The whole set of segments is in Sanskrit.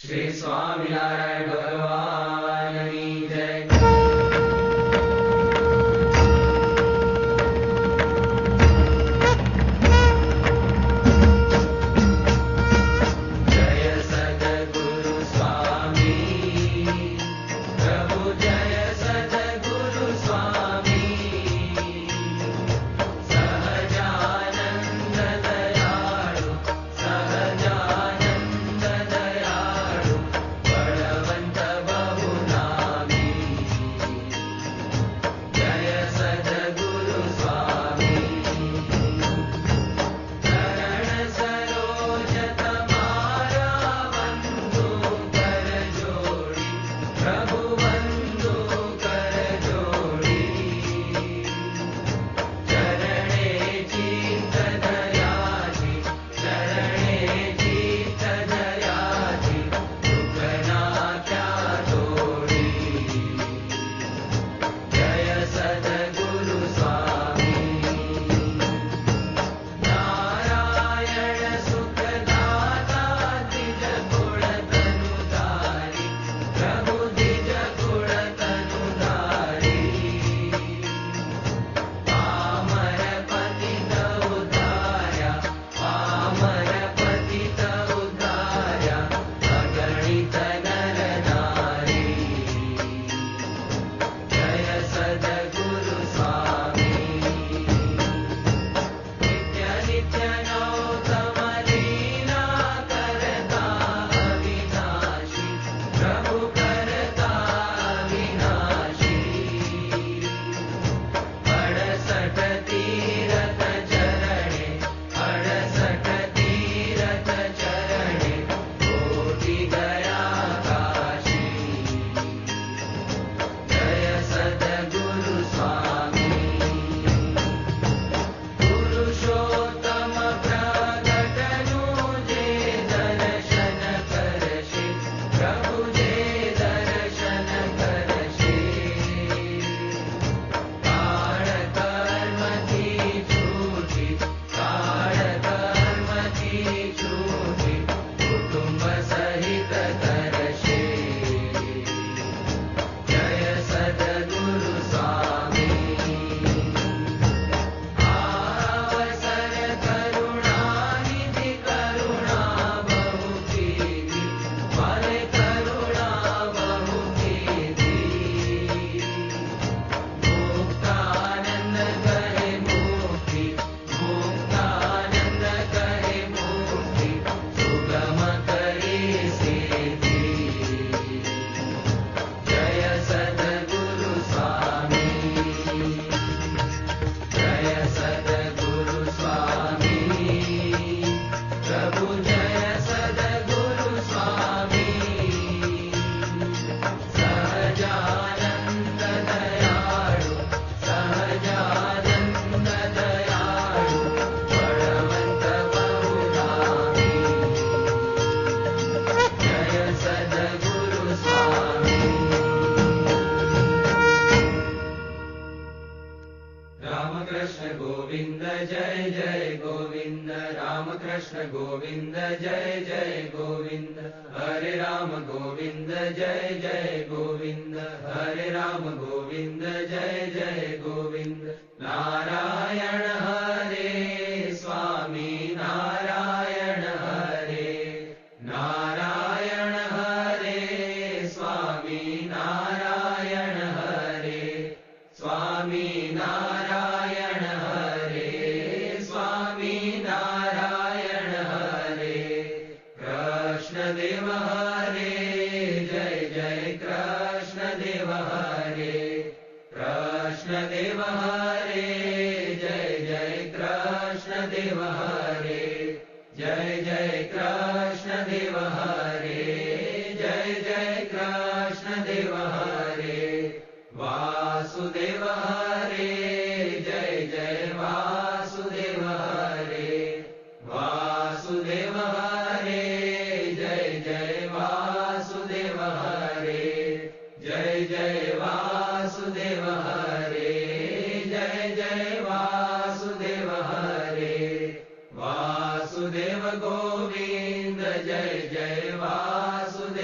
श्री स्वामिनारायण भगवान की जय। रामकृष्ण गोविंद जय जय गोविंद, रामकृष्ण गोविंद जय जय गोविंद, हरे राम गोविंद जय जय गोविंद, हरे राम गोविंद जय जय गोविंद। नारायण हरे स्वामी नारायण हरे, नारायण हरे स्वामी नारायण हरे, स्वामी नारायण हरे, स्वामी नारायण हरे। कृष्ण देव हरे जय जय कृष्ण देव हरे, कृष्ण देव हरे जय जय कृष्ण देव हरे, जय जय कृष्ण देव हरे, जय जय कृष्ण देव हरे। वासुदेव हरे जय जय वासुदेव हरे, वासुदेव हरे जय जय वासुदेव हरे, जय जय वासुदेव हरे, जय जय वासुदेव हरे। वासुदेव गोविंद जय जय वासुदेव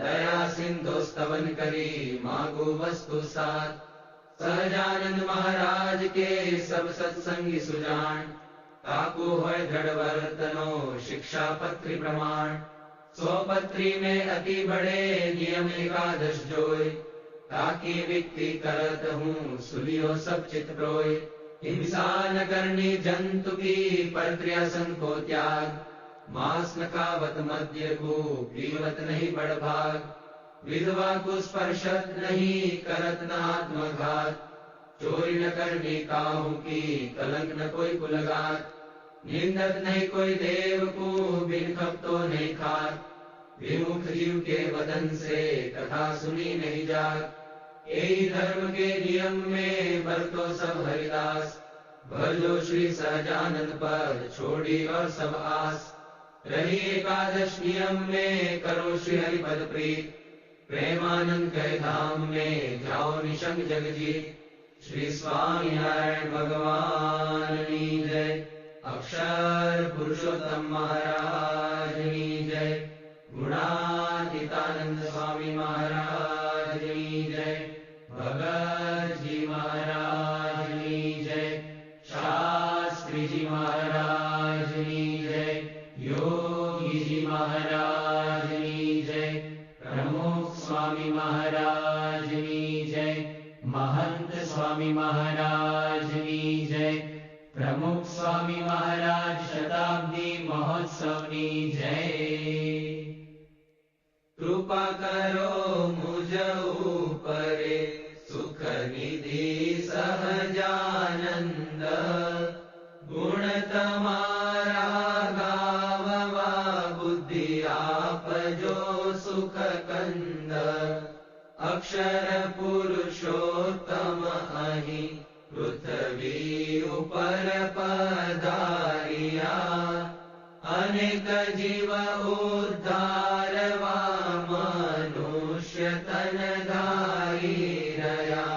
दया सिंधु स्तवन करी मांगो वस्तु साथ। सहजानंद महाराज के सब सत्संगी सुजान, ताकू होय दृढ़ वर्तनो शिक्षा पत्री प्रमाण। 100 पत्री में अति बड़े नियम एकादश जोय, ताकि विक्ति करत हूँ सुलियो सब चित प्रोय। हिंसा न करनी जंतु की पर क्रियासन को त्याग, मांस न खावत मद्य को पीवत नहीं बड़ भाग। विधवा को स्पर्शत नहीं करत न आत्मघात, चोरी न करनी काहू की कलंक न कोई को लगात। निंदत नहीं कोई देव को बिन खपतो नहीं खात, विमुख जीव के वदन से कथा सुनी नहीं जात। यही धर्म के नियम में बरतो सब हरिदास, भजो श्री सहजानंद पर छोड़ी और सब आस। रही एकादश नियम में करो श्री हरिपद प्रीत, प्रेमानंद के धाम में जाओ निशंक जगजीत। श्री स्वामी नारायण भगवान की जय, अक्षर पुरुषोत्तम महाराज की जय, गुणातीतानंद स्वामी महाराज की जय, भगत जी महाराज की जय, शास्त्री जी महाराज की जय, योगी जी महाराज की जय, प्रमुख स्वामी महाराज की जय, महंत स्वामी महाराज की जय, प्रमुख स्वामी महाराज शताब्दी महोत्सव की जय। कृपा करो मुझ ऊपरे सुख निधि सहजानंद, गुण तमारा गाववा बुद्धि आप जो सुख कंद। अक्षर पुरुषोत्तम अहि पृथ्वी ऊपर पधारिया, अनेक जीव उद्धारवा मनुष्य तन धारी रया।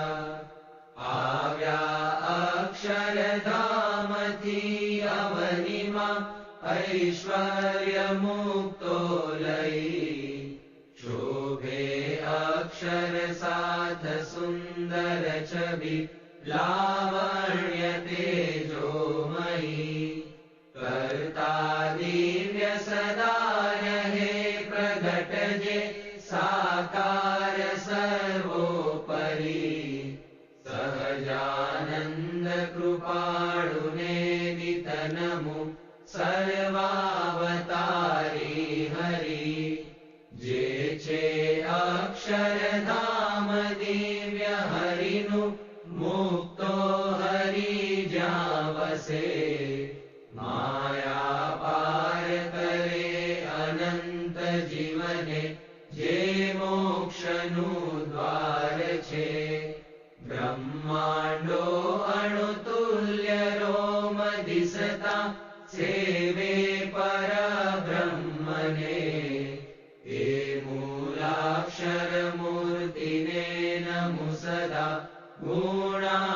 आव्या अक्षर धाम थी अवनिमा, ऐश्वर्य मुक्तो लई। शोभे अक्षर साथ सुंदर छवि, लावण्य तेजोमयी। कर्ता दिव्य सदा रहे प्रगट जे, साकार सर्वोपरि। सहजानंद कृपाळुने नितनमु, सर्वावतारी हरि। जे छे अक्षरधाम दिव्य हरिनु, मुक्तो हरि ज्યાં वसे। माया पार करे अनंत जीवने, जे मोक्षनु द्वार छे। ब्रह्मांडो अणुतुल्य रोम दिसता, सेवे पर ब्रह्मने। हे मूलाक्षर मूर्तिने नमु सदा, गुणातीतानंदने।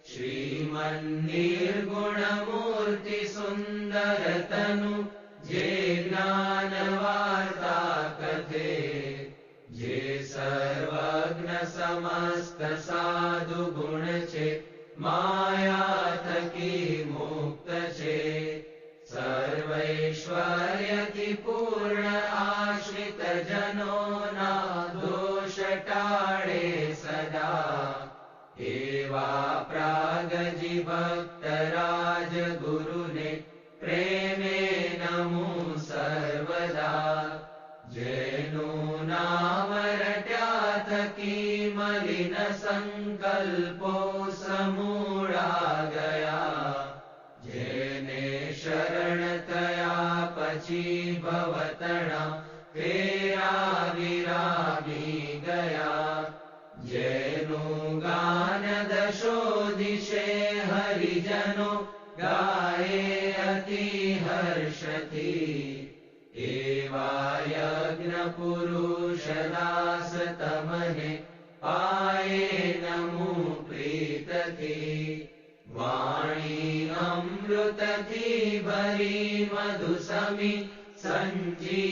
श्रीमन्निर्गुण मूर्ति सुंदर तनु, जे ज्ञान वार्ता कथे। जे सर्वज्ञ समस्त साधु गुण छे, माया थकी मुक्त छे। सर्वैश्वर्य की पूर्ण आश्रित जनों ना, दोष टाळे सदा। एवा प्रागजी भक्त राज गुरुने, प्रेमे नमु सर्वदा। जेनु नाम रट्या थकी मलिन संकल्पो समूळा गया। जेने शरण थया पछी भवतणा, फेरा विरागी गया। जेनु गान दशो दिशे हरिजनो, गाये अति हर्षति। एवा यज्ञ पुरुष दास तमने, पाये नमु प्रीत थी। वाणी अमृत थी भरी मधु समी, संजीवनी